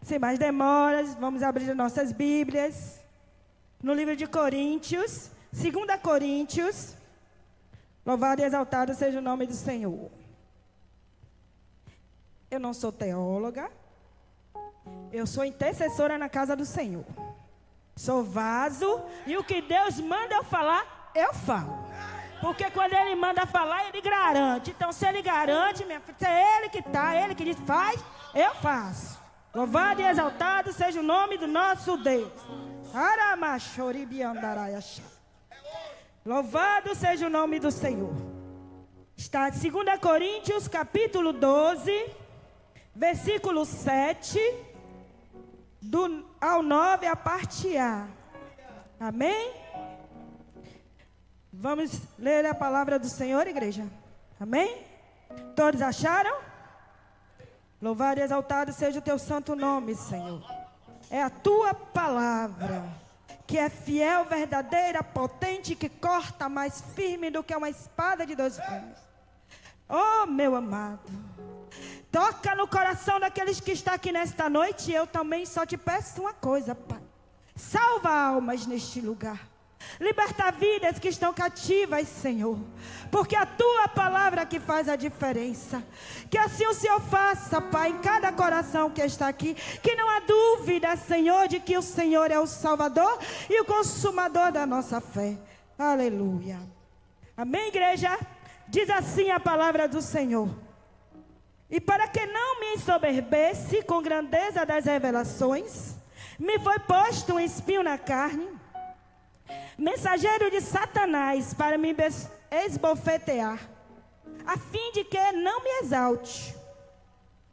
Sem mais demoras, vamos abrir nossas Bíblias no livro de Coríntios, 2 Coríntios. Louvado e exaltado seja o nome do Senhor. Eu não sou teóloga, eu sou intercessora na casa do Senhor. Sou vaso e o que Deus manda eu falar, eu falo. Porque quando Ele manda falar, Ele garante. Então, se Ele garante, minha filha, se é Ele que está, Ele que diz, faz, eu faço. Louvado e exaltado seja o nome do nosso Deus. Louvado seja o nome do Senhor. Está em 2 Coríntios, capítulo 12, versículo 7, ao 9, a parte A. Amém? Vamos ler a palavra do Senhor, igreja. Amém? Todos acharam? Louvado e exaltado seja o teu santo nome, Senhor. É a tua palavra, que é fiel, verdadeira, potente, que corta mais firme do que uma espada de dois gumes. Oh, meu amado, toca no coração daqueles que estão aqui nesta noite. E eu também só te peço uma coisa, Pai. Salva almas neste lugar. Liberta vidas que estão cativas, Senhor. Porque a tua palavra que faz a diferença. Que assim o Senhor faça, Pai, em cada coração que está aqui. Que não há dúvida, Senhor, de que o Senhor é o Salvador e o consumador da nossa fé. Aleluia. Amém, igreja? Diz assim a palavra do Senhor. E para que não me ensoberbesse com grandeza das revelações, me foi posto um espinho na carne, mensageiro de Satanás, para me esbofetear, a fim de que não me exalte.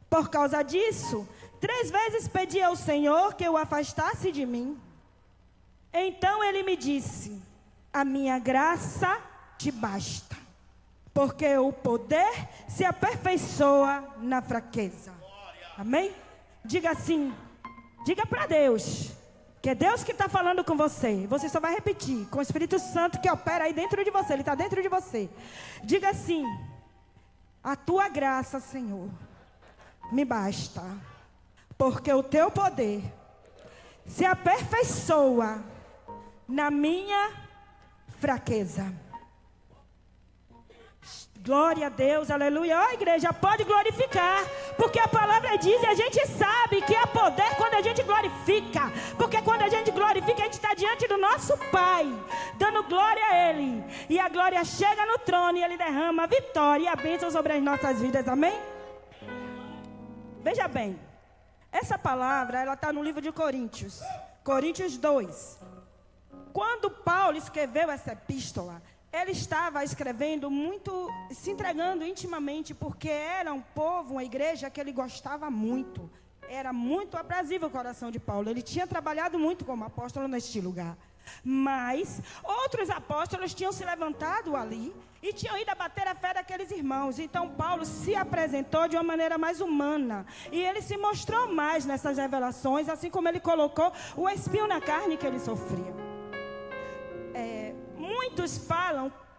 Por causa disso, 3 vezes pedi ao Senhor que o afastasse de mim. Então ele me disse: a minha graça te basta, porque o poder se aperfeiçoa na fraqueza. Amém? Diga assim, diga para Deus, que é Deus que está falando com você. Você só vai repetir com o Espírito Santo que opera aí dentro de você. Ele está dentro de você. Diga assim: a tua graça, Senhor, me basta, porque o teu poder se aperfeiçoa na minha fraqueza. Glória a Deus, aleluia. Ó, igreja, pode glorificar, porque a palavra diz e a gente sabe que há poder quando a gente glorifica. Porque quando a gente glorifica, a gente está diante do nosso Pai, dando glória a Ele. E a glória chega no trono e Ele derrama a vitória e a bênção sobre as nossas vidas, amém? Veja bem, essa palavra, ela está no livro de Coríntios, Coríntios 2. Quando Paulo escreveu essa epístola, ele estava escrevendo muito, se entregando intimamente, porque era um povo, uma igreja que ele gostava muito. Era muito aprazível o coração de Paulo. Ele tinha trabalhado muito como apóstolo neste lugar. Mas outros apóstolos tinham se levantado ali e tinham ido abater a fé daqueles irmãos. Então Paulo se apresentou de uma maneira mais humana. E ele se mostrou mais nessas revelações, assim como ele colocou o espinho na carne que ele sofria.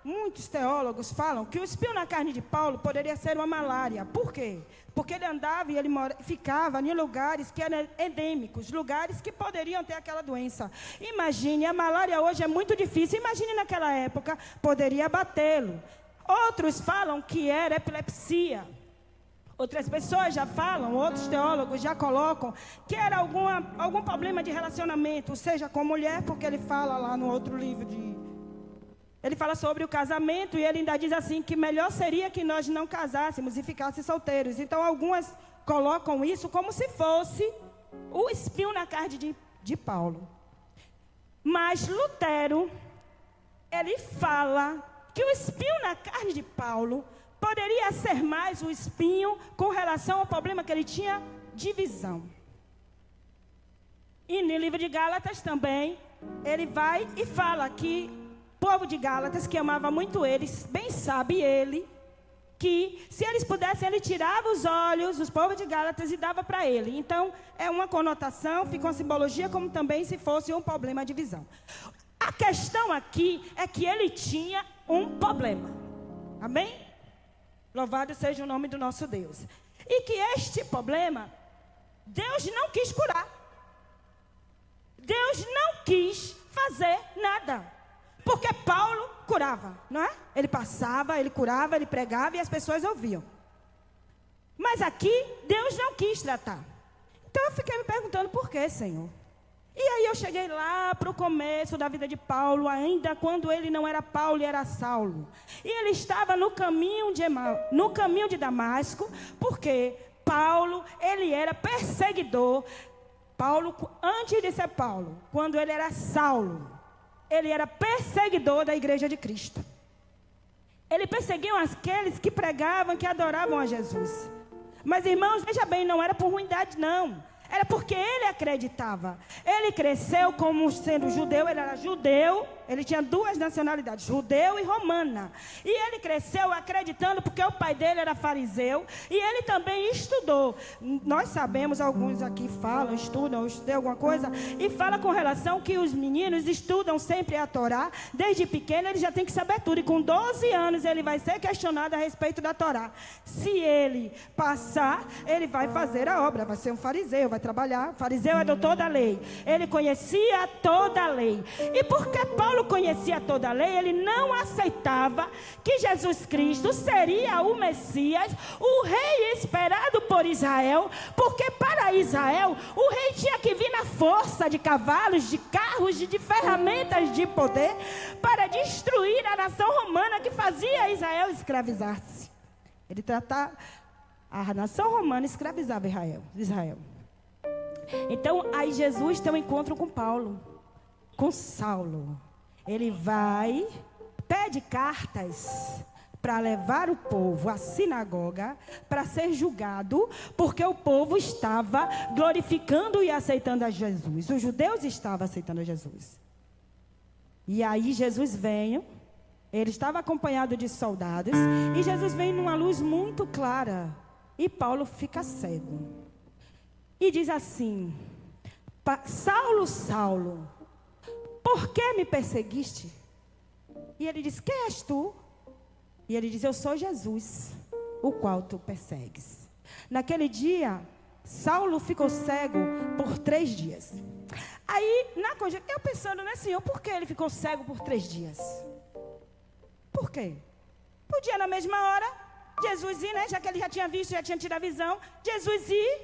Muitos teólogos falam que o espinho na carne de Paulo poderia ser uma malária. Por quê? Porque ele andava e ele ficava em lugares que eram endêmicos, lugares que poderiam ter aquela doença. Imagine, a malária hoje é muito difícil. Imagine naquela época, poderia abatê-lo. Outros falam que era epilepsia. Outras pessoas já falam, outros teólogos já colocam que era algum problema de relacionamento, seja com mulher, porque ele fala lá no outro livro ele fala sobre o casamento e ele ainda diz assim que melhor seria que nós não casássemos e ficássemos solteiros. Então algumas colocam isso como se fosse o espinho na carne de Paulo. Mas Lutero, ele fala que o espinho na carne de Paulo poderia ser mais o espinho com relação ao problema que ele tinha de visão. E no livro de Gálatas também, ele vai e fala que o povo de Gálatas, que amava muito eles, bem sabe ele, que se eles pudessem, ele tirava os olhos dos povos de Gálatas e dava para ele. Então, é uma conotação, fica uma simbologia, como também se fosse um problema de visão. A questão aqui é que ele tinha um problema. Amém? Louvado seja o nome do nosso Deus. E que este problema Deus não quis curar. Deus não quis fazer nada. Porque Paulo curava, não é? Ele passava, ele curava, ele pregava e as pessoas ouviam. Mas aqui, Deus não quis tratar. Então eu fiquei me perguntando por quê, Senhor? E aí eu cheguei lá para o começo da vida de Paulo, ainda quando ele não era Paulo e era Saulo. E ele estava no caminho de Damasco, porque Paulo, ele era perseguidor. Paulo, antes de ser Paulo, quando ele era Saulo, ele era perseguidor da igreja de Cristo. Ele perseguiu aqueles que pregavam, que adoravam a Jesus. Mas, irmãos, veja bem, não era por ruindade, não. Era porque ele acreditava. Ele cresceu como sendo judeu, ele era judeu, ele tinha duas nacionalidades, judeu e romana. E ele cresceu acreditando porque o pai dele era fariseu e ele também estudou. Nós sabemos, alguns aqui falam, estudam, eu estudei alguma coisa, e fala com relação que os meninos estudam sempre a Torá, desde pequeno ele já tem que saber tudo, e com 12 anos ele vai ser questionado a respeito da Torá. Se ele passar, ele vai fazer a obra, vai ser um fariseu, vai trabalhar. O fariseu é doutor da lei, ele conhecia toda a lei. E porque Paulo conhecia toda a lei, ele não aceitava que Jesus Cristo seria o Messias, o rei esperado por Israel, porque para Israel o rei tinha que vir na força de cavalos, de carros, de ferramentas de poder, para destruir a nação romana que fazia Israel escravizar-se. Ele tratava, a nação romana escravizava Israel. Então aí Jesus tem um encontro com Paulo, com Saulo. Ele vai, pede cartas para levar o povo à sinagoga para ser julgado, porque o povo estava glorificando e aceitando a Jesus. Os judeus estavam aceitando a Jesus. E aí Jesus vem, ele estava acompanhado de soldados, e Jesus vem numa luz muito clara, e Paulo fica cego. E diz assim: Saulo, Saulo, por que me perseguiste? E ele diz: quem és tu? E ele diz: eu sou Jesus, o qual tu persegues. Naquele dia, Saulo ficou cego por 3 dias. Aí, eu pensando, né, Senhor, por que ele ficou cego por 3 dias? Por quê? Podia na mesma hora, Jesus ir, né, já que ele já tinha visto, já tinha tido a visão, Jesus ir,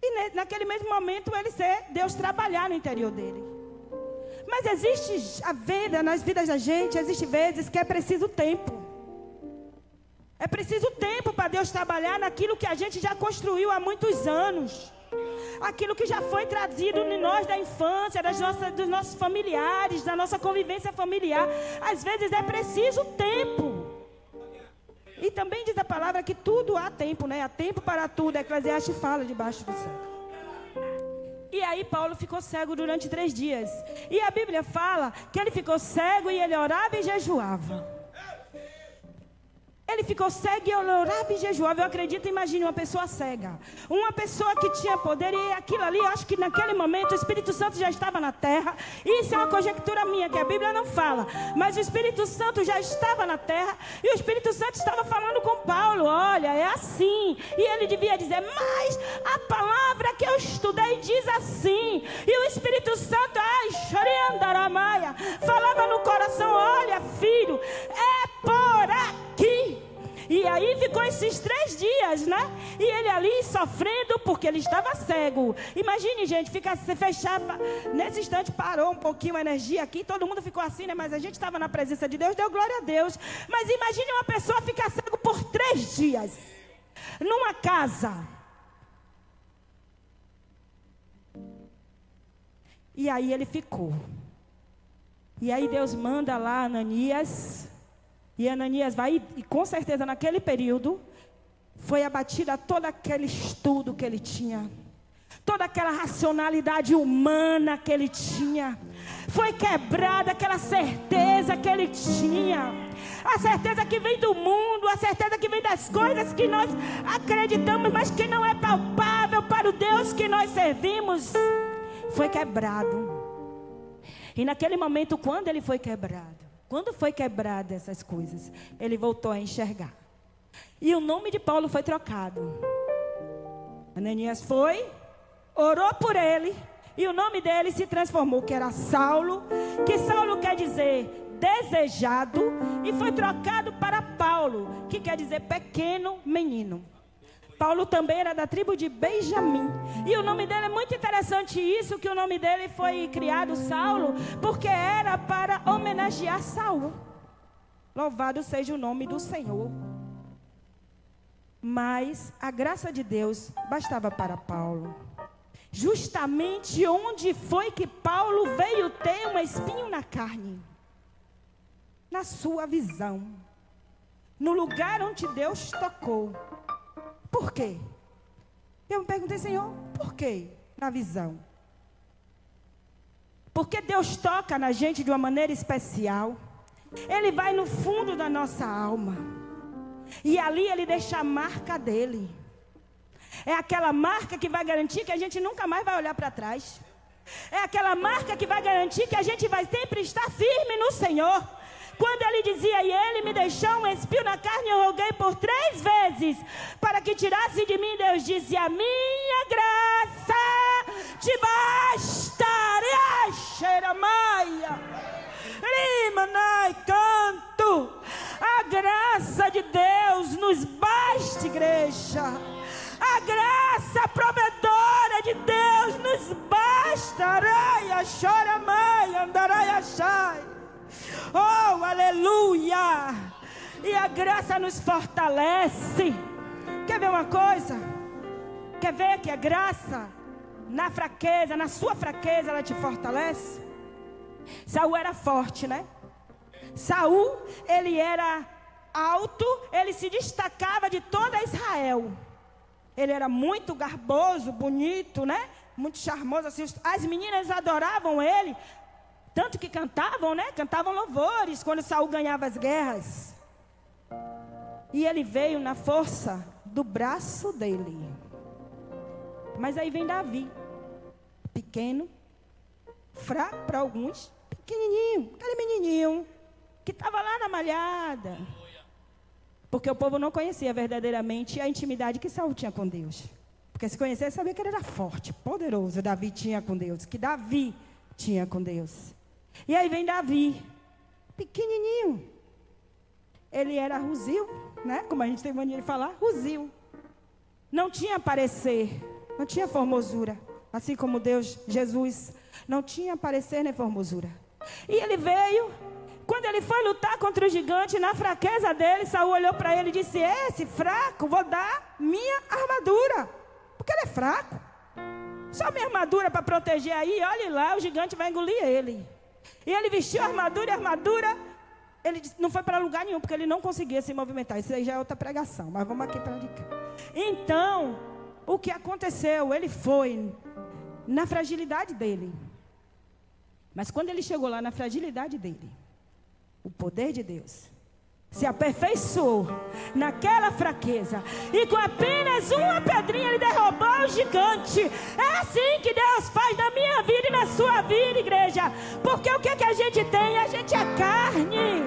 e naquele mesmo momento ele ser, Deus trabalhar no interior dele. Mas existe a vida nas vidas da gente, existe vezes que é preciso tempo. É preciso tempo para Deus trabalhar naquilo que a gente já construiu há muitos anos. Aquilo que já foi trazido em nós da infância, dos nossos familiares, da nossa convivência familiar. Às vezes é preciso tempo. E também diz a palavra que tudo há tempo, né? Há tempo para tudo. A Eclesiastes fala debaixo do céu. E aí Paulo ficou cego durante 3 dias. E a Bíblia fala que ele ficou cego e ele orava e jejuava. Ele ficou cego e ele orava e jejuava. Eu acredito, imagine uma pessoa cega. Uma pessoa que tinha poder, e aquilo ali, eu acho que naquele momento o Espírito Santo já estava na terra. Isso é uma conjectura minha, que a Bíblia não fala. Mas o Espírito Santo já estava na terra. E o Espírito Santo estava falando com Paulo: olha, é assim. E ele devia dizer: mas a palavra que eu estudei diz assim. E o Espírito Santo, falava no coração: olha, filho, é por aqui. E aí ficou esses 3 dias, né? E ele ali sofrendo porque ele estava cego. Imagine, gente, se fechava. Nesse instante parou um pouquinho a energia aqui. Todo mundo ficou assim, né? Mas a gente estava na presença de Deus, deu glória a Deus. Mas imagine uma pessoa ficar cego por 3 dias. Numa casa. E aí ele ficou. E aí Deus manda lá Ananias. E Ananias vai, e com certeza naquele período, foi abatida todo aquele estudo que ele tinha. Toda aquela racionalidade humana que ele tinha. Foi quebrada aquela certeza que ele tinha. A certeza que vem do mundo, a certeza que vem das coisas que nós acreditamos, mas que não é palpável para o Deus que nós servimos. Foi quebrado. E naquele momento, quando ele foi quebrado, quando foi quebrada essas coisas, ele voltou a enxergar. E o nome de Paulo foi trocado. Ananias foi orou por ele, e o nome dele se transformou, que era Saulo, que Saulo quer dizer desejado, e foi trocado para Paulo, que quer dizer pequeno menino. Paulo também era da tribo de Benjamim, e o nome dele é muito interessante isso, que o nome dele foi criado Saulo, porque era para homenagear Saul. Louvado seja o nome do Senhor. Mas a graça de Deus bastava para Paulo. Justamente onde foi que Paulo veio ter um espinho na carne? Na sua visão. No lugar onde Deus tocou. Por quê? Eu me perguntei, Senhor, por quê? Na visão. Porque Deus toca na gente de uma maneira especial. Ele vai no fundo da nossa alma. E ali Ele deixa a marca dele. É aquela marca que vai garantir que a gente nunca mais vai olhar para trás. É aquela marca que vai garantir que a gente vai sempre estar firme no Senhor. Quando Ele dizia, e Ele me deixou um espinho na carne, eu roguei por 3 vezes, para que tirasse de mim, Deus disse, a minha graça te bastará, xeramaia, rimanai, canto. A graça de Deus nos basta, igreja. A graça provedora de Deus nos basta. Araia, choramai, andarai, achai. Oh, aleluia! E a graça nos fortalece. Quer ver uma coisa? Quer ver que a graça, na fraqueza, na sua fraqueza, ela te fortalece? Saul era forte, né? Saul, ele era alto, ele se destacava de toda Israel. Ele era muito garboso, bonito, né? Muito charmoso, assim. As meninas adoravam ele. Tanto que cantavam, né? Cantavam louvores quando Saul ganhava as guerras. E ele veio na força do braço dele. Mas aí vem Davi. Pequeno, fraco para alguns, pequenininho, aquele menininho que estava lá na malhada. Porque o povo não conhecia verdadeiramente a intimidade que Saul tinha com Deus. Porque se conhecesse, sabia que ele era forte, poderoso. Davi tinha com Deus, que Davi tinha com Deus. E aí vem Davi, pequenininho. Ele era ruzil, né? Como a gente tem mania de falar, ruzil. Não tinha parecer, não tinha formosura. Assim como Deus, Jesus, não tinha parecer nem formosura. E ele veio, quando ele foi lutar contra o gigante, na fraqueza dele, Saul olhou para ele e disse, esse fraco, vou dar minha armadura. Porque ele é fraco. Só minha armadura para proteger aí, olhe lá, o gigante vai engolir ele. E ele vestiu a armadura, ele não foi para lugar nenhum, porque ele não conseguia se movimentar. Isso aí já é outra pregação, mas vamos aqui para cá. Então, o que aconteceu? Ele foi na fragilidade dele. Mas quando ele chegou lá na fragilidade dele, o poder de Deus se aperfeiçoou naquela fraqueza. E com apenas uma pedrinha ele derrubou o gigante. É assim que Deus faz na minha vida e na sua vida, igreja. Porque o que a gente tem? A gente é carne.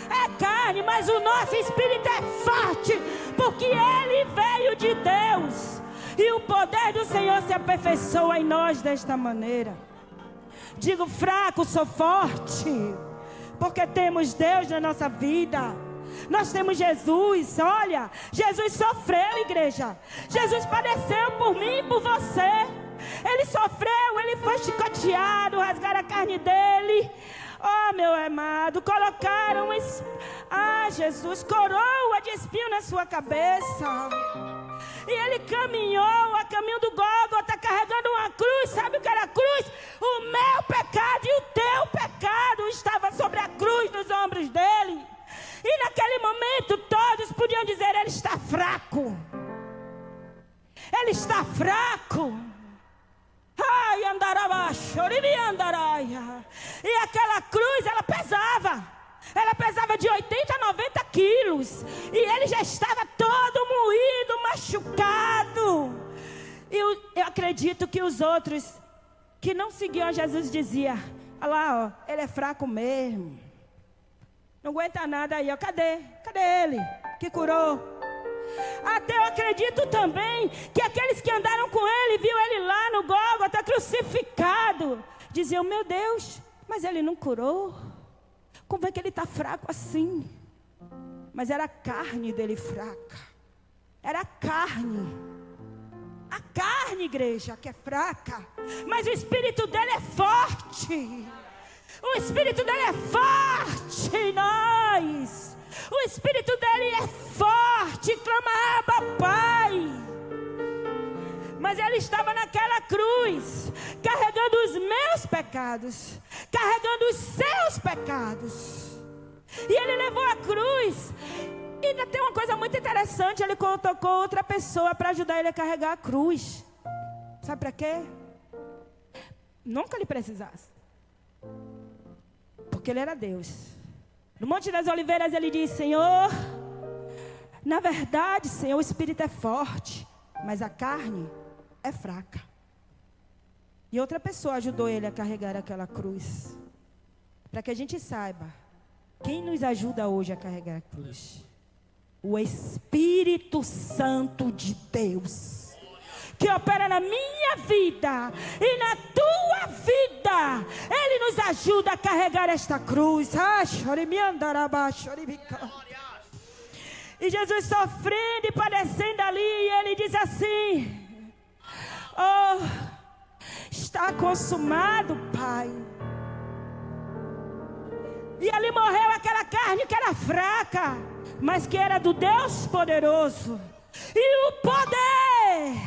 É carne, mas o nosso espírito é forte. Porque ele veio de Deus. E o poder do Senhor se aperfeiçoa em nós desta maneira. Digo, fraco, sou forte. Porque temos Deus na nossa vida. Nós temos Jesus. Olha, Jesus sofreu, igreja. Jesus padeceu por mim e por você. Ele sofreu, ele foi chicoteado, rasgaram a carne dele. Oh, meu amado, colocaram Jesus, coroa de espinho na sua cabeça. E ele caminhou a caminho do Gólgota, carregando uma cruz. Sabe o que era a cruz? O meu pecado e o teu pecado estava sobre a cruz nos ombros dele. E naquele momento todos podiam dizer, ele está fraco. Ele está fraco. Ai, andarabaixo, andaraia. E aquela cruz, ela pesava. Ela pesava de 80 a 90 quilos. E ele já estava todo moído, machucado. E eu acredito que os outros que não seguiam a Jesus diziam, olha lá, ó, ele é fraco mesmo. Não aguenta nada aí, ó. Cadê ele que curou? Até eu acredito também que aqueles que andaram com ele, viu ele lá no Gólgota crucificado, diziam: meu Deus, mas ele não curou. Como é que ele está fraco assim? Mas era a carne dele fraca. Era a carne. A carne, igreja, que é fraca. Mas o espírito dele é forte. O espírito dele é forte em nós. O espírito dele é forte. Clama, Abba, Pai. Mas ele estava naquela cruz, carregando os meus pecados, carregando os seus pecados. E ele levou a cruz. E ainda tem uma coisa muito interessante: ele colocou outra pessoa para ajudar ele a carregar a cruz. Sabe para quê? Não que ele precisasse, porque ele era Deus. No Monte das Oliveiras ele diz: Senhor, na verdade, Senhor, o espírito é forte, mas a carne é fraca. E outra pessoa ajudou ele a carregar aquela cruz. Para que a gente saiba, quem nos ajuda hoje a carregar a cruz? O Espírito Santo de Deus, que opera na minha vida e na tua vida. Ele nos ajuda a carregar esta cruz. E Jesus sofrendo e padecendo ali, e ele diz assim: oh, está consumado, Pai. E ali morreu aquela carne que era fraca, mas que era do Deus poderoso. E o poder,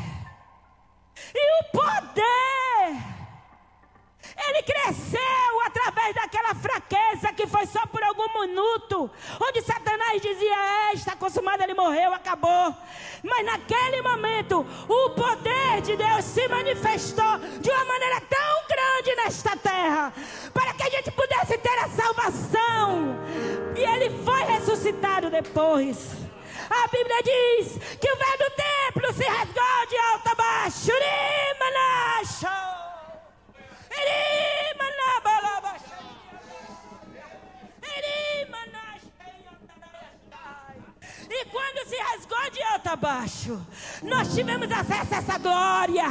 ele cresceu através daquela fraqueza que foi só por algum minuto, onde Satanás dizia: está consumado, ele morreu, acabou. Mas naquele momento, o poder de Deus se manifestou de uma maneira tão grande nesta terra, para que a gente pudesse ter a salvação. E ele foi ressuscitado depois. A Bíblia diz que o véu do templo se rasgou de alto a baixo. E quando se rasgou de alto a baixo, nós tivemos acesso a essa glória.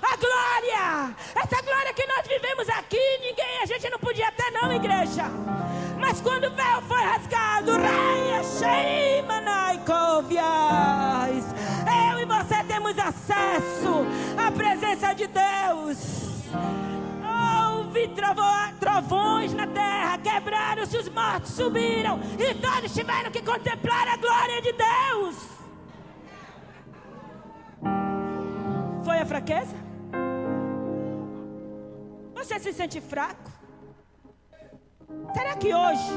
A glória, essa glória que nós vivemos aqui, a gente não podia ter não, igreja. Mas quando o véu foi rasgado, eu e você temos acesso à presença de Deus. Houve trovões na terra, quebraram-se, os mortos subiram, e todos tiveram que contemplar a glória de Deus. Foi a fraqueza? Você se sente fraco? Será que hoje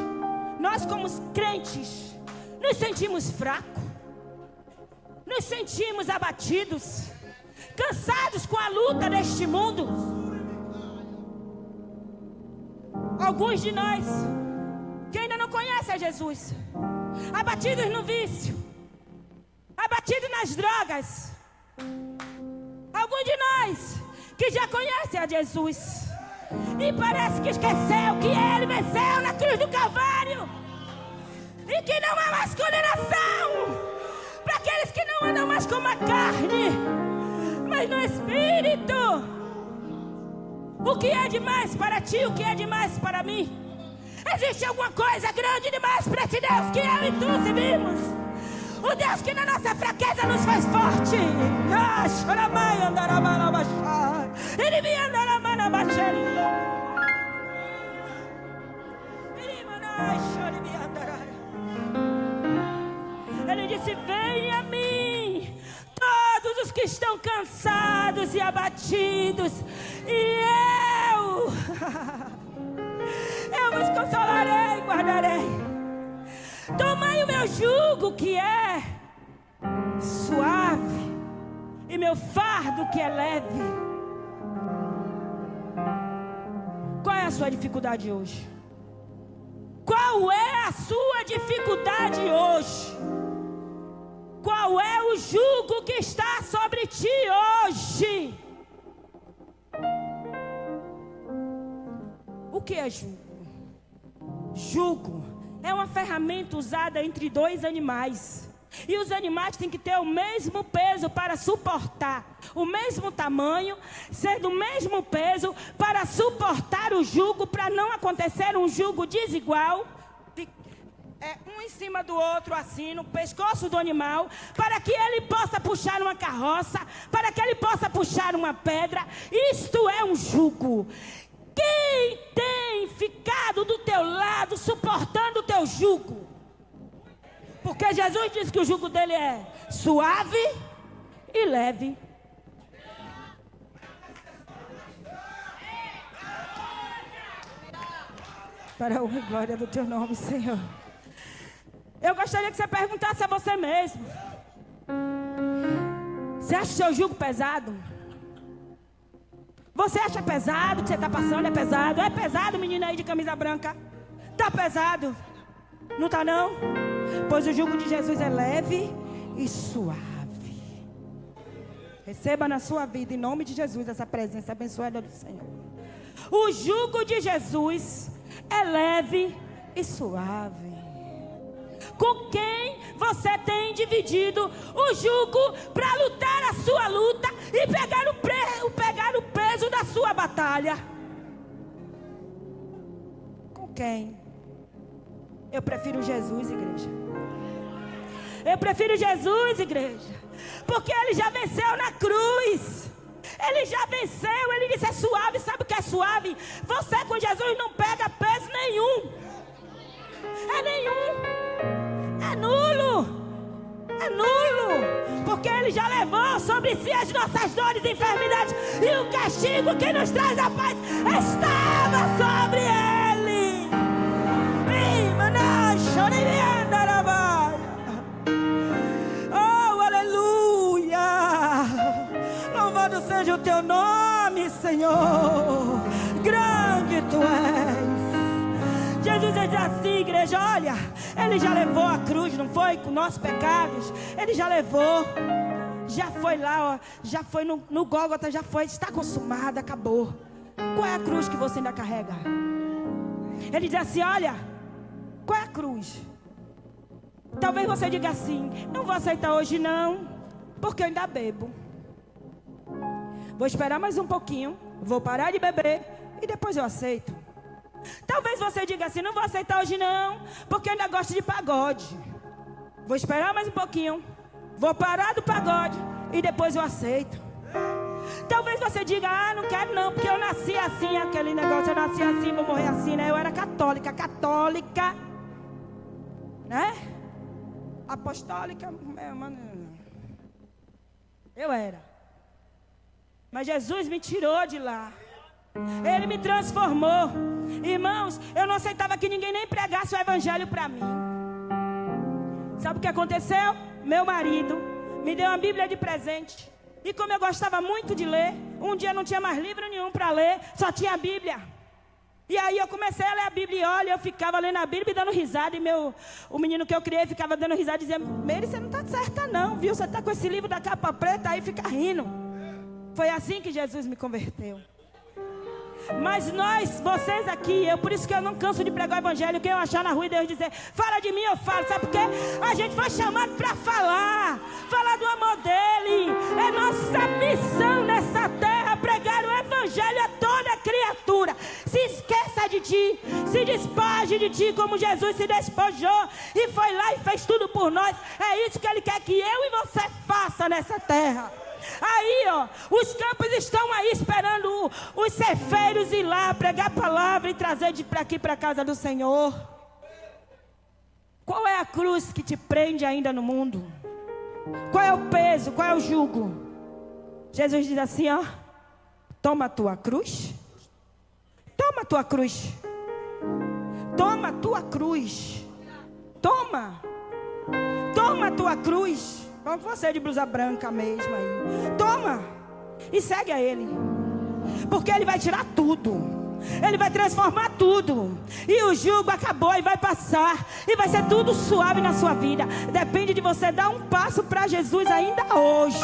nós, como crentes, nos sentimos fracos? Nos sentimos abatidos, cansados com a luta deste mundo? Alguns de nós que ainda não conhecem a Jesus, abatidos no vício, abatidos nas drogas. Alguns de nós que já conhecem a Jesus e parece que esqueceu que ele venceu na cruz do Calvário e que não há mais condenação para aqueles que não andam mais como a carne, mas no Espírito. O que é demais para ti? O que é demais para mim? Existe alguma coisa grande demais para esse Deus que eu e tu servimos? O Deus que na nossa fraqueza nos faz forte. Ele me andará. Ele disse: venha a mim, todos os que estão cansados e abatidos, e eu vos consolarei e guardarei. Tomai o meu jugo, que é suave, e meu fardo, que é leve. Qual é a sua dificuldade hoje? Qual é a sua dificuldade hoje? Qual é o jugo que está sobre ti hoje? O que é jugo? Jugo é uma ferramenta usada entre dois animais E os animais têm que ter o mesmo peso para suportar, o mesmo tamanho, ser do mesmo peso para suportar o jugo, para não acontecer um jugo desigual, um em cima do outro assim, no pescoço do animal, para que ele possa puxar uma carroça, para que ele possa puxar uma pedra. Isto é um jugo. Quem tem ficado do teu lado suportando o teu jugo? Porque Jesus disse que o jugo dele é suave e leve. Para a honra e glória do teu nome, Senhor. Eu gostaria que você perguntasse a você mesmo: você acha o seu jugo pesado? Você acha pesado o que você está passando? É pesado? É pesado, menina aí de camisa branca? Está pesado? Não está não? Pois o jugo de Jesus é leve e suave. Receba na sua vida, em nome de Jesus, essa presença abençoada do Senhor. O jugo de Jesus é leve e suave. Com quem você tem dividido o jugo para lutar a sua luta e pegar o peso da sua batalha? Com quem? Eu prefiro Jesus, igreja. Eu prefiro Jesus, igreja. Porque ele já venceu na cruz. Ele já venceu, ele disse é suave. Sabe o que é suave? Você com Jesus não pega peso nenhum. É nenhum. É nulo. É nulo. Porque ele já levou sobre si as nossas dores e enfermidades. E o castigo que nos traz a paz estava sobre ele. Oh, aleluia. Louvado seja o teu nome, Senhor. Grande tu és. Jesus diz assim, igreja, olha, ele já levou a cruz, não foi? Com nossos pecados. Ele já levou. Já foi lá, ó, já foi no Gólgota, já foi, está consumado, acabou. Qual é a cruz que você ainda carrega? Ele diz assim, olha, qual é a cruz? Talvez você diga assim, não vou aceitar hoje não, porque eu ainda bebo. Vou esperar mais um pouquinho, vou parar de beber e depois eu aceito. Talvez você diga assim, não vou aceitar hoje não, porque eu ainda gosto de pagode. Vou esperar mais um pouquinho, vou parar do pagode e depois eu aceito. Talvez você diga, não quero não, porque eu nasci assim, aquele negócio, eu nasci assim, vou morrer assim, né? Eu era católica, né? Apostólica, eu era. Mas Jesus me tirou de lá. Ele me transformou. Irmãos, eu não aceitava que ninguém nem pregasse o evangelho para mim. Sabe o que aconteceu? Meu marido me deu uma Bíblia de presente. E como eu gostava muito de ler, um dia não tinha mais livro nenhum para ler, só tinha a Bíblia. E aí eu comecei a ler a Bíblia e olha, eu ficava lendo a Bíblia e dando risada. E o menino que eu criei ficava dando risada e dizia, Meire, você não está certa não, viu? Você está com esse livro da capa preta aí, fica rindo. Foi assim que Jesus me converteu. Mas nós, vocês aqui, por isso que eu não canso de pregar o evangelho. Quem eu achar na rua e Deus dizer, fala de mim, eu falo. Sabe por quê? A gente foi chamado para falar do amor dele. É nossa missão nessa terra, pregar o evangelho a toda criatura. Se esqueça de ti, se despoje de ti, como Jesus se despojou e foi lá e fez tudo por nós. É isso que ele quer que eu e você faça nessa terra. Aí, ó, os campos estão aí esperando os ceifeiros ir lá pregar a palavra e trazer para aqui, para a casa do Senhor. Qual é a cruz que te prende ainda no mundo? Qual é o peso? Qual é o jugo? Jesus diz assim, ó, toma a tua cruz. Toma a tua cruz. Toma a tua cruz. Toma a tua cruz. Vamos com você de blusa branca mesmo aí. Toma e segue a ele. Porque ele vai tirar tudo. Ele vai transformar tudo. E o jugo acabou e vai passar. E vai ser tudo suave na sua vida. Depende de você dar um passo para Jesus ainda hoje.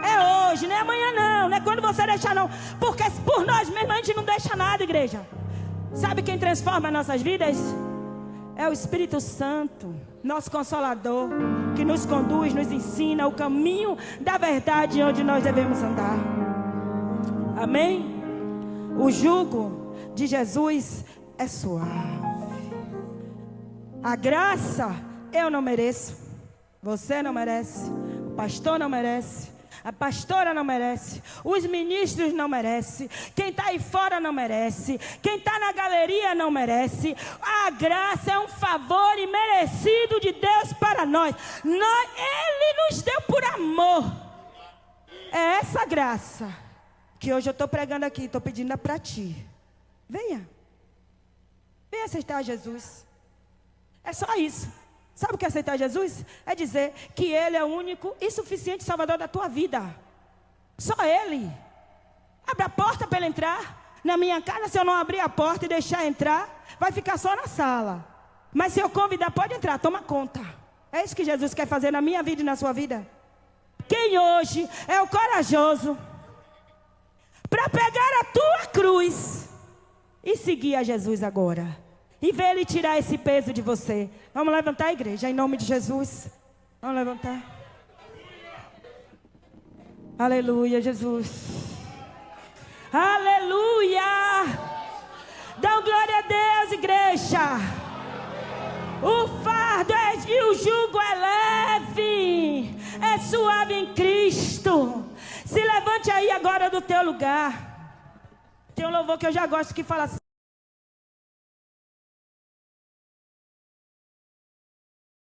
É hoje, não é amanhã não. Não é quando você deixar não. Porque por nós mesmos a gente não deixa nada, igreja. Sabe quem transforma nossas vidas? É o Espírito Santo, nosso Consolador, que nos conduz, nos ensina o caminho da verdade onde nós devemos andar. Amém? O jugo de Jesus é suave. A graça eu não mereço, você não merece, o pastor não merece, a pastora não merece, os ministros não merecem, quem está aí fora não merece, quem está na galeria não merece. A graça é um favor imerecido de Deus para nós. Ele nos deu por amor. É essa graça que hoje eu estou pregando aqui, estou pedindo para ti. Venha aceitar Jesus. É só isso. Sabe o que é aceitar Jesus? É dizer que Ele é o único e suficiente Salvador da tua vida. Só Ele. Abre a porta para Ele entrar. Na minha casa, se eu não abrir a porta e deixar entrar, vai ficar só na sala. Mas se eu convidar, pode entrar, toma conta. É isso que Jesus quer fazer na minha vida e na sua vida. Quem hoje é o corajoso para pegar a tua cruz e seguir a Jesus agora? E ver Ele tirar esse peso de você. Vamos levantar a igreja, em nome de Jesus. Vamos levantar. Aleluia, Jesus. Aleluia. Dá glória a Deus, igreja. O fardo e o jugo é leve. É suave em Cristo. Se levante aí agora do teu lugar. Tem um louvor que eu já gosto que fala assim.